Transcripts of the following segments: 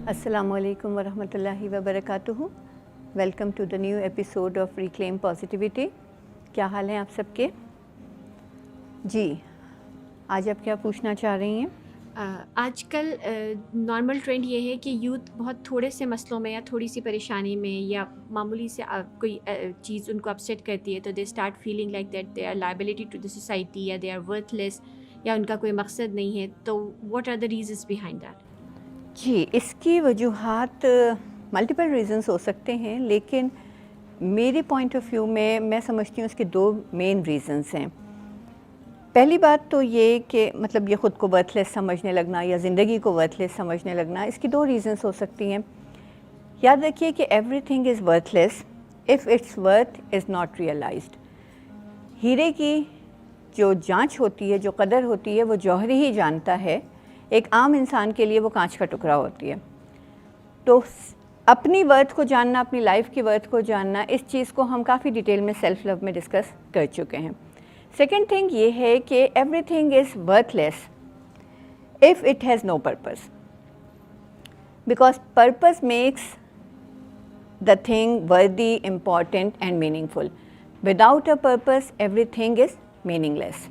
السلام علیکم ورحمۃ اللہ وبرکاتہ. Welcome to the new episode of reclaim positivity. کیا حال ہیں آپ سب کے؟ جی آج آپ کیا پوچھنا چاہ رہی ہیں؟ آج کل نارمل ٹرینڈ یہ ہے کہ یوتھ بہت تھوڑے سے مسئلوں میں یا تھوڑی سی پریشانی میں یا معمولی سے کوئی چیز ان کو اپسیٹ کرتی ہے تو they start feeling like that they are liability to the society یا دے آر ورتھ لیس یا ان کا کوئی مقصد نہیں ہے. تو what are the reasons behind that? جی اس کی وجوہات ملٹیپل ریزنس ہو سکتے ہیں، لیکن میرے پوائنٹ آف ویو میں سمجھتی ہوں اس کے دو مین ریزنس ہیں. پہلی بات تو یہ کہ مطلب یہ خود کو ورتھ لیس سمجھنے لگنا یا زندگی کو ورتھ لیس سمجھنے لگنا، اس کی دو ریزنس ہو سکتی ہیں. یاد رکھیے کہ everything is worthless if its worth is not realised. ہیرے کی جو جانچ ہوتی ہے، جو قدر ہوتی ہے، وہ جوہری ہی جانتا ہے. ایک عام انسان کے لیے وہ کانچ کا ٹکڑا ہوتی ہے. تو اپنی ورتھ کو جاننا، اپنی لائف کی ورتھ کو جاننا، اس چیز کو ہم کافی ڈیٹیل میں سیلف لو میں ڈسکس کر چکے ہیں. سیکنڈ تھنگ یہ ہے کہ everything is worthless if it has no purpose, because purpose makes the thing worthy, important and meaningful. Without a purpose everything is meaningless.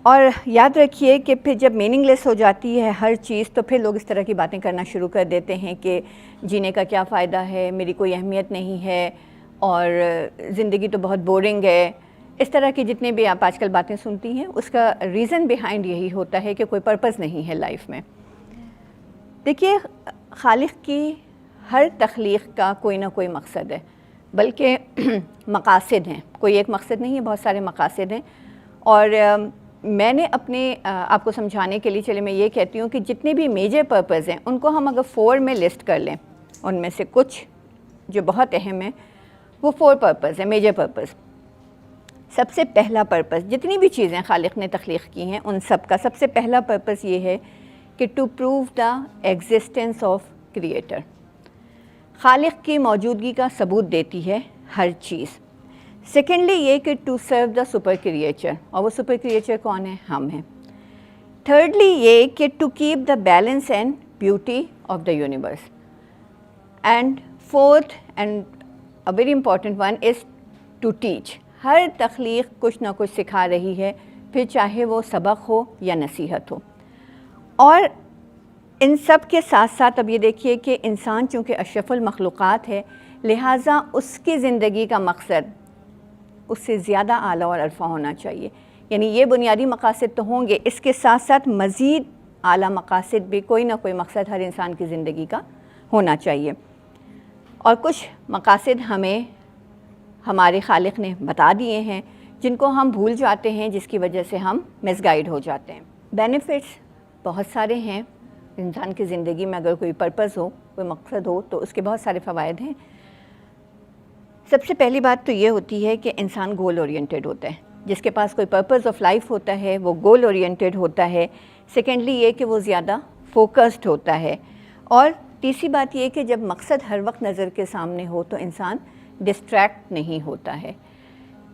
اور یاد رکھیے کہ پھر جب میننگ لیس ہو جاتی ہے ہر چیز، تو پھر لوگ اس طرح کی باتیں کرنا شروع کر دیتے ہیں کہ جینے کا کیا فائدہ ہے، میری کوئی اہمیت نہیں ہے، اور زندگی تو بہت بورنگ ہے. اس طرح کی جتنے بھی آپ آج کل باتیں سنتی ہیں، اس کا ریزن بیہائنڈ یہی ہوتا ہے کہ کوئی پرپز نہیں ہے لائف میں. دیکھیے خالق کی ہر تخلیق کا کوئی نہ کوئی مقصد ہے، بلکہ مقاصد ہیں. کوئی ایک مقصد نہیں ہے، بہت سارے مقاصد ہیں. اور میں نے اپنے آپ کو سمجھانے کے لیے چلے میں یہ کہتی ہوں کہ جتنے بھی میجر پرپز ہیں ان کو ہم اگر 4 میں لسٹ کر لیں، ان میں سے کچھ جو بہت اہم ہیں وہ 4 پرپز ہیں، میجر پرپز. سب سے پہلا پرپز، جتنی بھی چیزیں خالق نے تخلیق کی ہیں ان سب کا سب سے پہلا پرپز یہ ہے کہ to prove the existence of creator. خالق کی موجودگی کا ثبوت دیتی ہے ہر چیز. سیکنڈلی یہ کہ to serve the super creature, اور وہ سپر کریچر کون ہے؟ ہم ہیں. تھرڈلی یہ کہ to keep the balance and beauty of the universe. And fourth and a very important one is to teach. ہر تخلیق کچھ نہ کچھ سکھا رہی ہے، پھر چاہے وہ سبق ہو یا نصیحت ہو. اور ان سب کے ساتھ ساتھ اب یہ دیکھیے کہ انسان چونکہ اشرف المخلوقات ہے، لہٰذا اس کی زندگی کا مقصد اس سے زیادہ اعلیٰ اور عرفہ ہونا چاہیے. یعنی یہ بنیادی مقاصد تو ہوں گے، اس کے ساتھ ساتھ مزید اعلیٰ مقاصد بھی، کوئی نہ کوئی مقصد ہر انسان کی زندگی کا ہونا چاہیے. اور کچھ مقاصد ہمیں ہمارے خالق نے بتا دیے ہیں جن کو ہم بھول جاتے ہیں، جس کی وجہ سے ہم مس گائیڈ ہو جاتے ہیں. بینیفٹس بہت سارے ہیں انسان کی زندگی میں. اگر کوئی پرپز ہو، کوئی مقصد ہو، تو اس کے بہت سارے فوائد ہیں. سب سے پہلی بات تو یہ ہوتی ہے کہ انسان گول اورینٹیڈ ہوتا ہے. جس کے پاس کوئی پرپز آف لائف ہوتا ہے وہ گول اورینٹیڈ ہوتا ہے. سیکنڈلی یہ کہ وہ زیادہ فوکسڈ ہوتا ہے. اور تیسری بات یہ کہ جب مقصد ہر وقت نظر کے سامنے ہو تو انسان ڈسٹریکٹ نہیں ہوتا ہے.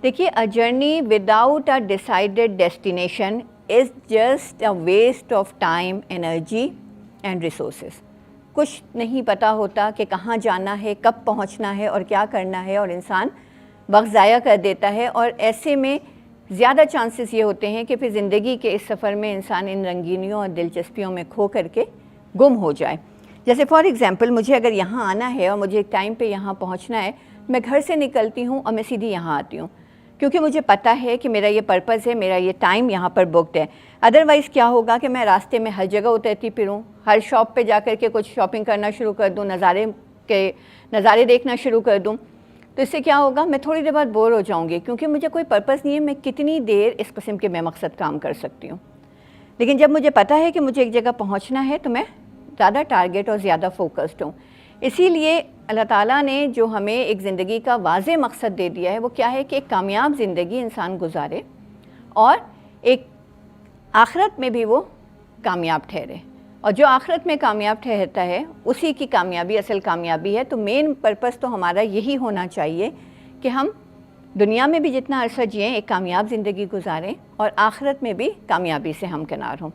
دیکھیے a journey without a decided destination is just a waste of time, energy and resources. کچھ نہیں پتہ ہوتا کہ کہاں جانا ہے، کب پہنچنا ہے اور کیا کرنا ہے، اور انسان وقت ضائع کر دیتا ہے. اور ایسے میں زیادہ چانسز یہ ہوتے ہیں کہ پھر زندگی کے اس سفر میں انسان ان رنگینیوں اور دلچسپیوں میں کھو کر کے گم ہو جائے. جیسے فار ایگزامپل مجھے اگر یہاں آنا ہے اور مجھے ایک ٹائم پہ یہاں پہنچنا ہے، میں گھر سے نکلتی ہوں اور میں سیدھی یہاں آتی ہوں کیونکہ مجھے پتہ ہے کہ میرا یہ پرپز ہے، میرا یہ ٹائم یہاں پر بکڈ ہے. ادروائز کیا ہوگا کہ میں راستے میں ہر جگہ اترتی پھروں، ہر شاپ پہ جا کر کے کچھ شاپنگ کرنا شروع کر دوں، نظارے دیکھنا شروع کر دوں. تو اس سے کیا ہوگا؟ میں تھوڑی دیر بعد بور ہو جاؤں گی کیونکہ مجھے کوئی پرپز نہیں ہے میں کتنی دیر اس قسم کے بے مقصد کام کر سکتی ہوں. لیکن جب مجھے پتہ ہے کہ مجھے ایک جگہ پہنچنا ہے تو میں زیادہ ٹارگیٹ اور زیادہ فوکسڈ ہوں. اسی لیے اللہ تعالیٰ نے جو ہمیں ایک زندگی کا واضح مقصد دے دیا ہے وہ کیا ہے کہ ایک کامیاب زندگی انسان گزارے اور ایک آخرت میں بھی وہ کامیاب ٹھہرے. اور جو آخرت میں کامیاب ٹھہرتا ہے اسی کی کامیابی اصل کامیابی ہے. تو مین پرپس تو ہمارا یہی ہونا چاہیے کہ ہم دنیا میں بھی جتنا عرصہ جئیں ایک کامیاب زندگی گزاریں اور آخرت میں بھی کامیابی سے ہمکنار ہوں.